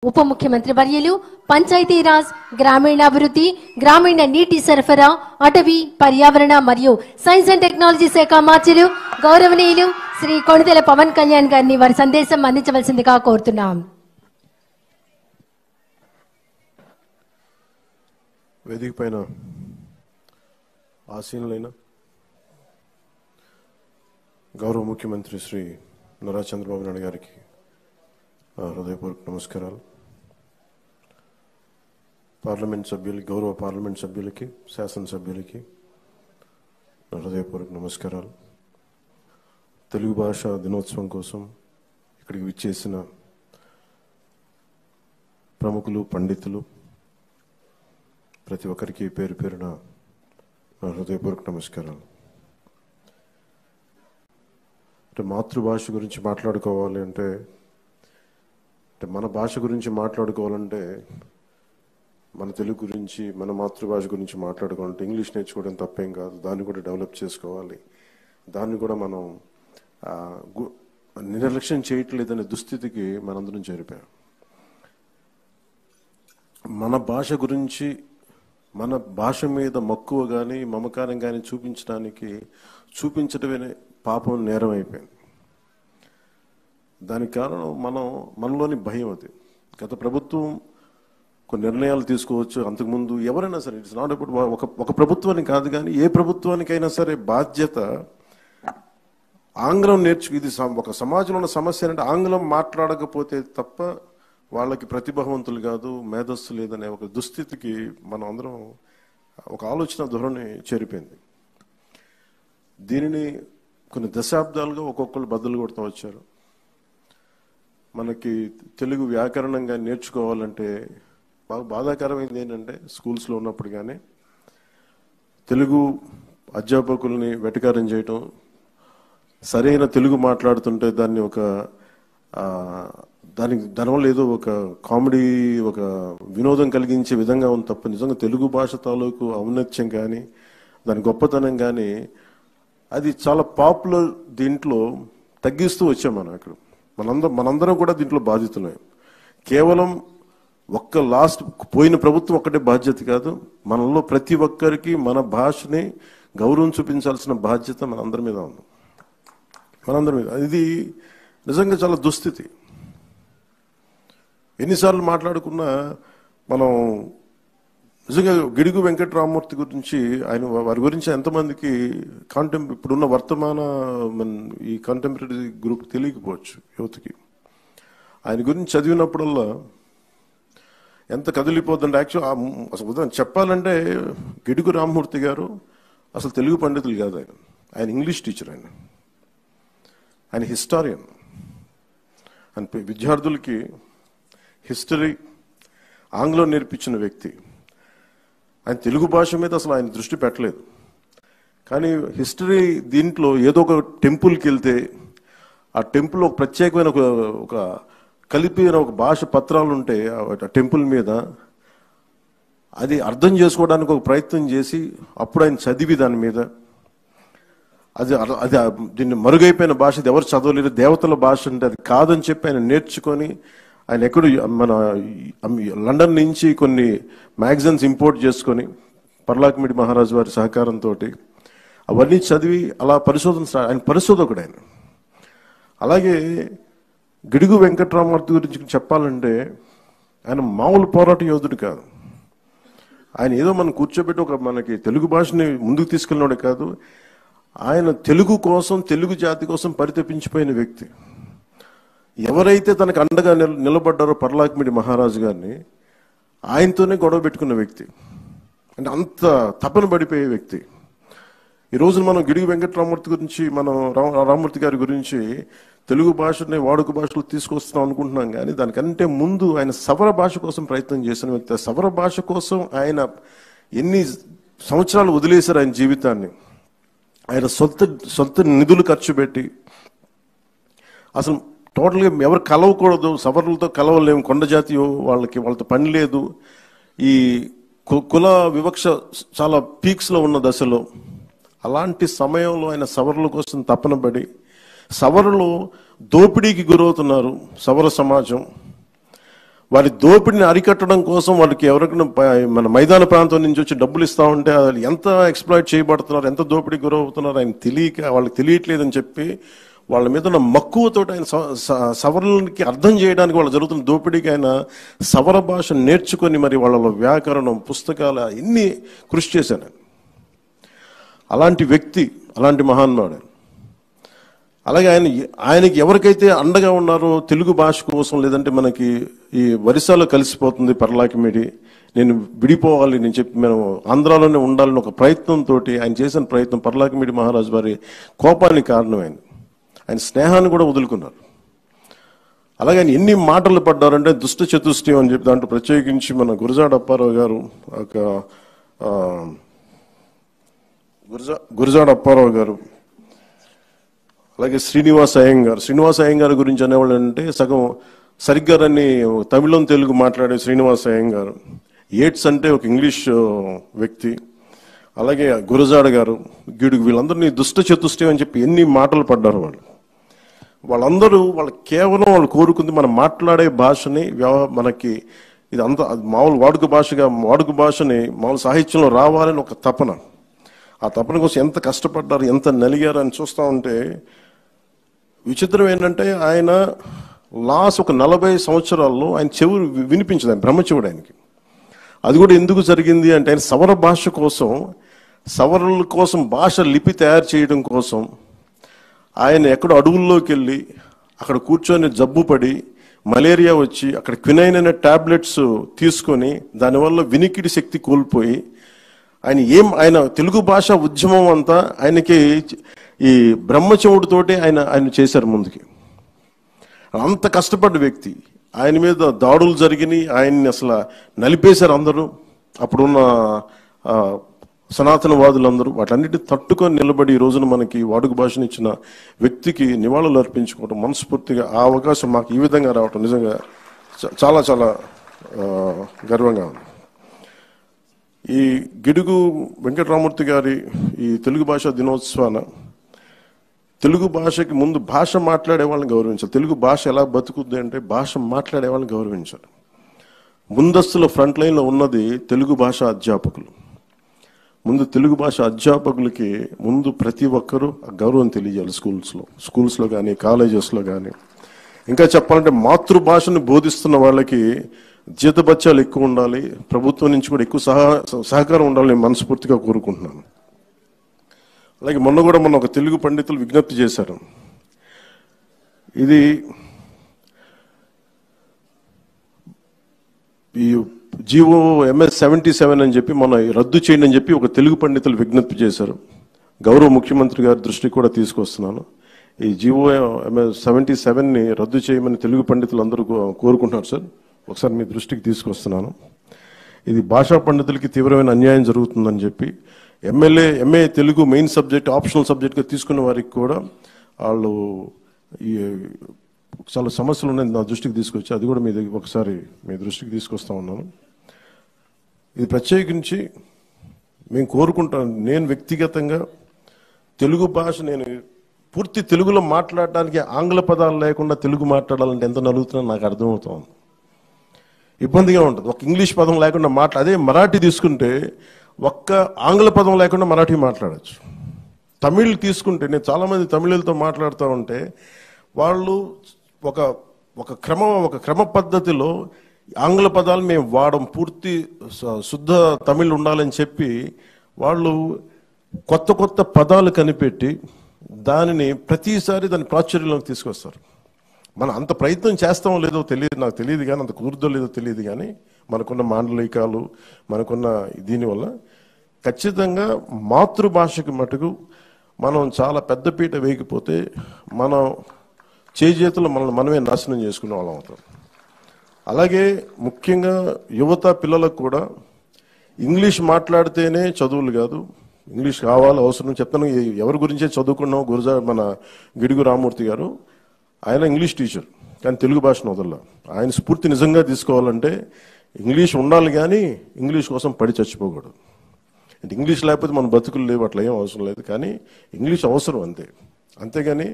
ఉప ముఖ్యమంత్రి వర్యులు పంచాయతీరాజ్, గ్రామీణాభివృద్ధి, గ్రామీణ నీటి సరఫరా, అటవీ, పర్యావరణ మరియు సైన్స్ అండ్ టెక్నాలజీ శాఖ మంత్రులు గౌరవనీయులు శ్రీ కొణిదెల పవన్ కళ్యాణ్ గారిని వారి సందేశం అందించవలసిందిగా కోరుతున్నాం. వేదిక పైన ఆసీనులైన గౌరవ ముఖ్యమంత్రి శ్రీ నారా చంద్రబాబు నాయుడు గారికి హృదయపూర్వక నమస్కారాలు. పార్లమెంట్ సభ్యులకి, గౌరవ పార్లమెంట్ సభ్యులకి, శాసనసభ్యులకి హృదయపూర్వక నమస్కారాలు. తెలుగు భాష దినోత్సవం కోసం ఇక్కడికి విచ్చేసిన ప్రముఖులు, పండితులు ప్రతి ఒక్కరికి పేరు పేరున నా హృదయపూర్వక నమస్కారాలు. మాతృభాష గురించి మాట్లాడుకోవాలి అంటే మన భాష గురించి మాట్లాడుకోవాలంటే, మన తెలుగు గురించి, మన మాతృభాష గురించి మాట్లాడుకోవాలంటే ఇంగ్లీష్ నేర్చుకోవడం తప్పేం కాదు. దాన్ని కూడా డెవలప్ చేసుకోవాలి. దాన్ని కూడా మనం నిర్లక్ష్యం చేయట్లేదనే దుస్థితికి మనందరం చేరిపోయాం. మన భాష గురించి, మన భాష మీద మక్కువ కానీ మమకారం కానీ చూపించడమే పాపం, నేరం అయిపోయింది. దానికి కారణం మనలోని భయం. అది గత ప్రభుత్వం కొన్ని నిర్ణయాలు తీసుకోవచ్చు. అంతకుముందు ఎవరైనా సరే, ఇట్స్ నాట్ అబౌట్ ఒక ప్రభుత్వానికి కాదు, కానీ ఏ ప్రభుత్వానికైనా సరే బాధ్యత ఆంగ్లం ఇది ఒక సమాజంలో ఉన్న సమస్య అంటే ఆంగ్లం మాట్లాడకపోతే తప్ప వాళ్ళకి ప్రతిభావంతులు కాదు, మేధస్సు లేదనే ఒక దుస్థితికి మనం అందరం ఒక ఆలోచన ధోరణి చేరిపోయింది. దీనిని కొన్ని దశాబ్దాలుగా ఒక్కొక్కరు బద్దలు కొడుతూ వచ్చారు. మనకి తెలుగు వ్యాకరణంగా నేర్చుకోవాలంటే బాగా బాధాకరమైంది ఏంటంటే, స్కూల్స్లో ఉన్నప్పుడు కానీ తెలుగు అధ్యాపకుల్ని వెటకారం చేయటం, సరైన తెలుగు మాట్లాడుతుంటే దానివల్ల ఏదో ఒక కామెడీ, ఒక వినోదం కలిగించే విధంగా ఉంది తప్ప నిజంగా తెలుగు భాష తాలూకు ఔన్నత్యం కానీ దాని గొప్పతనం కానీ అది చాలా పాపులర్ దీంట్లో తగ్గిస్తూ వచ్చాం. మనం అక్కడ మనందరం కూడా దీంట్లో బాధితులే. కేవలం పోయిన ప్రభుత్వం ఒక్కటే బాధ్యత కాదు, మనలో ప్రతి ఒక్కరికి మన భాషని గౌరవం చూపించాల్సిన బాధ్యత మనందరి మీద ఉంది. ఇది నిజంగా చాలా దుస్థితి. ఎన్నిసార్లు మాట్లాడుకున్నా మనం నిజంగా గిడుగు వెంకటరామమూర్తి గురించి, వారి గురించి ఎంతమందికి ఇప్పుడున్న వర్తమాన ఈ కంటెంపరీ గ్రూప్ తెలియకపోవచ్చు యువతకి. ఆయన గురించి చదివినప్పుడల్లా ఎంత కదిలిపోతుందంటే, అసలు చెప్పాలంటే గిడుగు రామమూర్తి గారు అసలు తెలుగు పండితులు కాదు. ఆయన ఇంగ్లీష్ టీచర్. ఆయన హిస్టారియన్. ఆయన విద్యార్థులకి హిస్టరీ, ఆంగ్లం నేర్పించిన వ్యక్తి. ఆయన తెలుగు భాష మీద అసలు ఆయన దృష్టి పెట్టలేదు. కానీ హిస్టరీ దీంట్లో ఏదో ఒక టెంపుల్కి వెళ్తే ఆ టెంపుల్ ఒక ప్రత్యేకమైన ఒక కలిపిన ఒక భాష పత్రాలు ఉంటే ఆ టెంపుల్ మీద అది అర్థం చేసుకోవడానికి ఒక ప్రయత్నం చేసి అప్పుడు ఆయన చదివి దాని మీద అది దీన్ని మరుగైపోయిన భాష, ఇది ఎవరు చదవలేరు, దేవతల భాష అంటే అది కాదని చెప్పి ఆయన నేర్చుకొని, ఆయన మన లండన్ నుంచి కొన్ని మ్యాగజైన్స్ ఇంపోర్ట్ చేసుకొని పర్లాకిమిడి మహారాజు వారి సహకారంతో అవన్నీ చదివి అలా ఆయన పరిశోధకుడు. అలాగే గిడుగు వెంకటరామమూర్తి గురించి చెప్పాలంటే ఆయన మామూలు పోరాట యోధుడు కాదు. ఆయన ఏదో మనం కూర్చోబెట్టి మనకి తెలుగు భాషని ముందుకు తీసుకెళ్ళినోడే కాదు, ఆయన తెలుగు కోసం, తెలుగు జాతి కోసం పరితపించిపోయిన వ్యక్తి. ఎవరైతే తనకు అండగా నిలబడ్డారో పర్లాకిమిడి మహారాజు గారిని ఆయనతోనే గొడవ పెట్టుకున్న వ్యక్తి. అంటే అంత తపన పడిపోయే వ్యక్తి. ఈ రోజున మనం గిడుగు వెంకటరామమూర్తి గురించి, మనం రామమూర్తి గారి గురించి తెలుగు భాషని వాడుక భాషలో తీసుకొస్తున్నాం అనుకుంటున్నాం, కానీ దానికంటే ముందు ఆయన సవర భాష కోసం ప్రయత్నం చేసిన వ్యక్తి. సవర భాష కోసం ఆయన ఎన్ని సంవత్సరాలు వదిలేశారు ఆయన జీవితాన్ని. ఆయన సొంత నిధులు ఖర్చు పెట్టి, అసలు టోటల్గా ఎవరు కలవకూడదు, సవర్లతో కలవలేము, కొండ జాతి వాళ్ళతో పని లేదు, ఈ కుల వివక్ష చాలా పీక్స్లో ఉన్న దశలో, అలాంటి సమయంలో ఆయన సవర్ల కోసం తపన పడి, సవరులు దోపిడీకి గురవుతున్నారు సవర సమాజం, వారి దోపిడిని అరికట్టడం కోసం వాళ్ళకి ఎవరికైనా మన మైదాన ప్రాంతం నుంచి వచ్చి డబ్బులు ఇస్తా ఉంటే వాళ్ళు ఎంత ఎక్స్ప్లాయిట్ చేయబడుతున్నారు, ఎంత దోపిడీకి గురవుతున్నారు ఆయన తెలియక, వాళ్ళకి తెలియట్లేదని చెప్పి వాళ్ళ మీద ఉన్న మక్కువతో ఆయన సవరణకి అర్థం చేయడానికి వాళ్ళు జరుగుతున్న దోపిడీకి ఆయన సవర భాష నేర్చుకొని మరి వాళ్ళలో వ్యాకరణం పుస్తకాలు ఎన్ని కృషి చేశాను. అలాంటి వ్యక్తి, అలాంటి మహానుభావుడు. అలాగే ఆయనకి ఎవరికైతే అండగా ఉన్నారో తెలుగు భాష కోసం, లేదంటే మనకి ఈ వరిసాలో కలిసిపోతుంది పర్లాకిమిడి, నేను విడిపోవాలి నేను చెప్పి మేము ఆంధ్రాలోనే ఉండాలని ఒక ప్రయత్నంతో ఆయన చేసిన ప్రయత్నం పర్లాకిమిడి మహారాజు వారి కోపానికి కారణమైంది. ఆయన స్నేహాన్ని కూడా వదులుకున్నారు. అలాగే ఆయన ఎన్ని మాటలు పడ్డారంటే దుష్ట చతుష్టయం అని చెప్పి దాంట్లో ప్రత్యేకించి మన గురజాడ అప్పారావు గారు గురజాడ అప్పారావు గారు, అలాగే శ్రీనివాస అయ్యంగారు గురించి అనేవాళ్ళు అంటే సరిగ్గా రన్ని తమిళం తెలుగు మాట్లాడే శ్రీనివాస అయ్యంగారు, ఏట్స్ అంటే ఒక ఇంగ్లీష్ వ్యక్తి, అలాగే గురజాడ గారు, గిడుగు, వీళ్ళందరినీ దుష్ట చతుష్టయం అని చెప్పి ఎన్ని మాటలు పడ్డారు వాళ్ళందరూ కేవలం వాళ్ళు కోరుకుంది మనం మాట్లాడే భాషని మనకి ఇది అంత మామూలు వాడుక భాషని మామూలు సాహిత్యంలో రావాలని ఒక తపన. ఆ తపన కోసం ఎంత కష్టపడ్డారు, ఎంత నలిగారు అని చూస్తూ ఉంటే విచిత్రం ఏంటంటే ఆయన లాస్ట్ ఒక 40 సంవత్సరాల్లో ఆయన చెవులు వినిపించదు, ఆయన బ్రహ్మచెవుడు ఆయనకి. అది కూడా ఎందుకు జరిగింది అంటే ఆయన సవర భాష కోసం, సవరుల కోసం భాష లిపి తయారు చేయడం కోసం ఆయన ఎక్కడో అడవుల్లోకి వెళ్ళి అక్కడ కూర్చొని జబ్బు పడి మలేరియా వచ్చి అక్కడ క్వినైన్ అనే టాబ్లెట్స్ తీసుకొని దానివల్ల వినికిడి శక్తి కోల్పోయి ఆయన తెలుగు భాష ఉద్యమం అంతా ఆయనకి ఈ బ్రహ్మచెవుడితోటి ఆయన చేశారు ముందుకి. అంత కష్టపడ్డ వ్యక్తి. ఆయన మీద దాడులు జరిగినాయి, ఆయన్ని అసలు నలిపేశారు అందరూ, అప్పుడున్న సనాతనవాదులందరూ. వాటన్నిటిని తట్టుకొని నిలబడి ఈ రోజున మనకి వాడుక భాషను ఇచ్చిన వ్యక్తికి నివాళులు అర్పించుకోవడం మనస్ఫూర్తిగా, ఆ అవకాశం మాకు ఈ విధంగా రావటం నిజంగా చాలా చాలా గర్వంగా ఉంది. ఈ గిడుగు వెంకటరామూర్తి గారి ఈ తెలుగు భాషా దినోత్సవాన తెలుగు భాషకి ముందు భాష మాట్లాడే వాళ్ళని గౌరవించాలి. తెలుగు భాష ఎలా బతుకుద్ది అంటే భాష మాట్లాడే వాళ్ళని గౌరవించాలి. ముందస్తులో ఫ్రంట్ లైన్లో ఉన్నది తెలుగు భాష అధ్యాపకులు. ముందు తెలుగు భాష అధ్యాపకులకి ముందు ప్రతి ఒక్కరూ గౌరవం తెలియజేయాలి. స్కూల్స్లో కానీ కాలేజెస్లో కానీ. ఇంకా చెప్పాలంటే మాతృభాషను బోధిస్తున్న వాళ్ళకి జీతభత్యాలు ఎక్కువ ఉండాలి, ప్రభుత్వం నుంచి కూడా ఎక్కువ సహకారం ఉండాలని నేను మనస్ఫూర్తిగా కోరుకుంటున్నాను. అలాగే మొన్న ఒక తెలుగు పండితులు విజ్ఞప్తి చేశారు. ఇది ఈ జీవో MS 77 అని చెప్పి మొన్న రద్దు చేయండి అని చెప్పి ఒక తెలుగు పండితులు విజ్ఞప్తి చేశారు. గౌరవ ముఖ్యమంత్రి గారి దృష్టికి కూడా తీసుకొస్తున్నాను. ఈ జీవో MS 77ని రద్దు చేయమని తెలుగు పండితులు అందరూ కోరుకుంటున్నారు సార్. ఒకసారి మీ దృష్టికి తీసుకొస్తున్నాను. ఇది భాషా పండితులకి తీవ్రమైన అన్యాయం జరుగుతుందని చెప్పి MA Telugu main subject optional సబ్జెక్ట్గా తీసుకున్న వారికి కూడా వాళ్ళు ఈ చాలా సమస్యలు ఉన్నాయి నా దృష్టికి తీసుకొచ్చి అది కూడా ఒకసారి మీ దృష్టికి తీసుకొస్తా ఉన్నాను. ఇది ప్రత్యేకించి మేము కోరుకుంటాను. నేను వ్యక్తిగతంగా తెలుగు భాష నేను పూర్తి తెలుగులో మాట్లాడడానికి ఆంగ్ల పదాలు లేకుండా తెలుగు మాట్లాడాలంటే ఎంత నలుగుతున్నా నాకు అర్థమవుతుంది. ఇబ్బందిగా ఉంటుంది. ఒక ఇంగ్లీష్ పదం లేకుండా అదే మరాఠీ తీసుకుంటే ఒక్క ఆంగ్ల పదం లేకుండా మరాఠీ మాట్లాడచ్చు. తమిళ్ తీసుకుంటే నేను చాలామంది తమిళులతో మాట్లాడుతూ ఉంటే వాళ్ళు ఒక క్రమ పద్ధతిలో ఆంగ్ల పదాలు మేము వాడం, పూర్తి శుద్ధ తమిళ్ ఉండాలని చెప్పి వాళ్ళు కొత్త పదాలు కనిపెట్టి దానిని ప్రతిసారి దాని ప్రాచుర్యంలోకి తీసుకొస్తారు. మనం అంత ప్రయత్నం చేస్తామో లేదో తెలియదు, నాకు తెలియదు కానీ అంత కుదురుదో లేదో తెలియదు కానీ మనకున్న మాండలికాలు మనకున్న దీనివల్ల ఖచ్చితంగా మాతృభాషకి మటుకు మనం చాలా పెద్దపీట వేయకపోతే మనం చేతులు మనమే నాశనం చేసుకునే వాళ్ళం అవుతాం. అలాగే ముఖ్యంగా యువత పిల్లలకు కూడా ఇంగ్లీష్ మాట్లాడితేనే చదువులు కాదు, ఇంగ్లీష్ కావాలి అవసరం. చెప్తాను ఎవరి గురించే చదువుకున్నాం, మన గిడుగు రామూర్తి గారు ఆయన ఇంగ్లీష్ టీచర్ కానీ తెలుగు భాషను వదల. ఆయన స్ఫూర్తి నిజంగా తీసుకోవాలంటే ఇంగ్లీష్ ఉండాలి కానీ ఇంగ్లీష్ కోసం పడి చచ్చిపోకూడదు. అంటే ఇంగ్లీష్ లేకపోతే మన బతుకులు లేవు, అట్లా ఏం అవసరం లేదు, కానీ ఇంగ్లీష్ అవసరం అంతే. అంతేగాని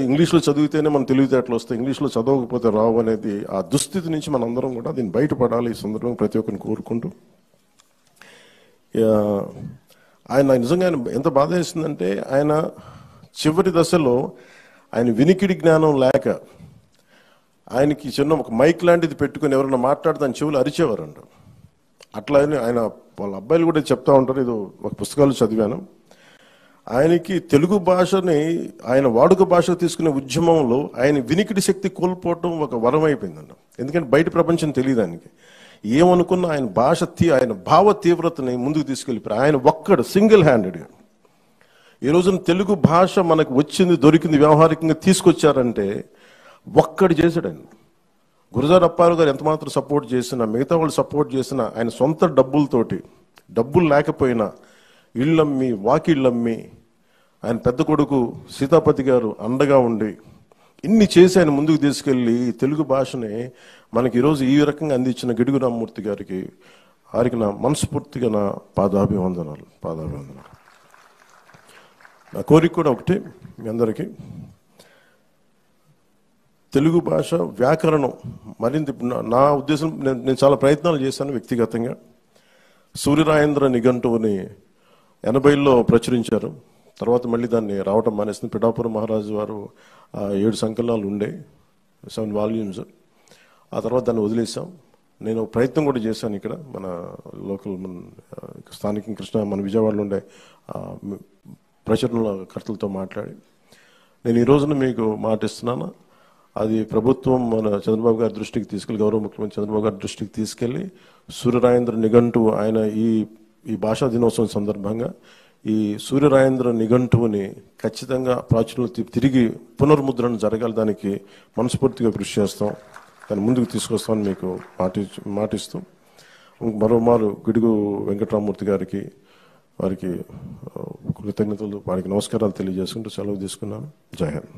ఇంగ్లీష్లో చదివితేనే మన తెలివితేటలు వస్తాయి, ఇంగ్లీష్లో చదవకపోతే రావు అనేది ఆ దుస్థితి నుంచి మన అందరం కూడా దీన్ని బయటపడాలి. ఈ సందర్భంగా ప్రతి ఒక్కరిని కోరుకుంటూ, ఆయన నిజంగా ఎంత బాధ వేసిందంటే, ఆయన చివరి దశలో ఆయన వినికిడి జ్ఞానం లేక ఆయనకి చిన్న ఒక మైక్ లాంటిది పెట్టుకుని ఎవరైనా మాట్లాడితే ఆయన చెవులు అరిచేవారంట. అట్లా ఆయన వాళ్ళ అబ్బాయిలు కూడా చెప్తా ఉంటారు, ఇది ఒక పుస్తకాలు చదివాను. ఆయనకి తెలుగు భాషని ఆయన వాడుక భాష తీసుకునే ఉద్యమంలో ఆయన వినికిడి శక్తి కోల్పోవటం ఒక వరం అయిపోయిందంట. ఎందుకంటే బయట ప్రపంచం తెలియదు ఆయనకి. ఏమనుకున్న ఆయన ఆయన భావ తీవ్రతని ముందుకు తీసుకెళ్ళిపోయారు. ఆయన ఒక్కడు సింగిల్ హ్యాండెడ్గా ఈ రోజున తెలుగు భాష మనకు వచ్చింది, దొరికింది, వ్యవహారికంగా తీసుకొచ్చారంటే ఒక్కడు చేశాడు ఆయన. గురజాడ అప్పారావు గారు ఎంత మాత్రం సపోర్ట్ చేసినా, మిగతా వాళ్ళు సపోర్ట్ చేసినా, ఆయన సొంత డబ్బులతోటి, డబ్బులు లేకపోయినా ఇళ్ళమ్మి వాకిళ్ళమ్మి ఆయన పెద్ద కొడుకు సీతాపతి గారు అండగా ఉండి ఇన్ని చేసి ఆయన ముందుకు తీసుకెళ్ళి తెలుగు భాషని మనకి ఈరోజు ఈ రకంగా అందించిన గిడుగు రామ్మూర్తి గారికి నా మనస్ఫూర్తిగా నా పాదాభివందనాలు. నా కోరిక కూడా ఒకటి, మీ అందరికీ తెలుగు భాష వ్యాకరణం మరింత, నా ఉద్దేశం, నేను చాలా ప్రయత్నాలు చేశాను వ్యక్తిగతంగా. సూర్యరాయేంద్ర నిఘంటువుని 80లో ప్రచురించారు. తర్వాత మళ్ళీ దాన్ని రావటం మానేసింది. పిఠాపురం మహారాజు వారు 7 సంకలనాలు ఉండే, 7 వాల్యూమ్స్. ఆ తర్వాత దాన్ని వదిలేసాం. నేను ప్రయత్నం కూడా చేశాను ఇక్కడ మన లోకల్ స్థానిక మన విజయవాడలో ఉండే ప్రచురణకర్తలతో మాట్లాడి నేను ఈ రోజున మీకు మాటిస్తున్నాను. అది ప్రభుత్వం మన చంద్రబాబు గారి దృష్టికి తీసుకెళ్ళి, గౌరవ ముఖ్యమంత్రి చంద్రబాబు గారి దృష్టికి తీసుకెళ్ళి సూర్యరాయేంద్ర నిఘంటువు ఆయన ఈ భాషా దినోత్సవం సందర్భంగా ఈ సూర్యరాయేంద్ర నిఘంటువుని ఖచ్చితంగా ప్రాచుర్యంలో తిరిగి పునర్ముద్రణ జరగాలి. దానికి మనస్ఫూర్తిగా కృషి చేస్తాం, దాన్ని ముందుకు తీసుకొస్తామని మీకు మాటిస్తూ మరోమారు గిడుగు వెంకటరామమూర్తి గారికి వారికి కృతజ్ఞతలు, వారికి నమస్కారాలు తెలియజేసుకుంటూ సెలవు తీసుకున్నాను. జై హింద్.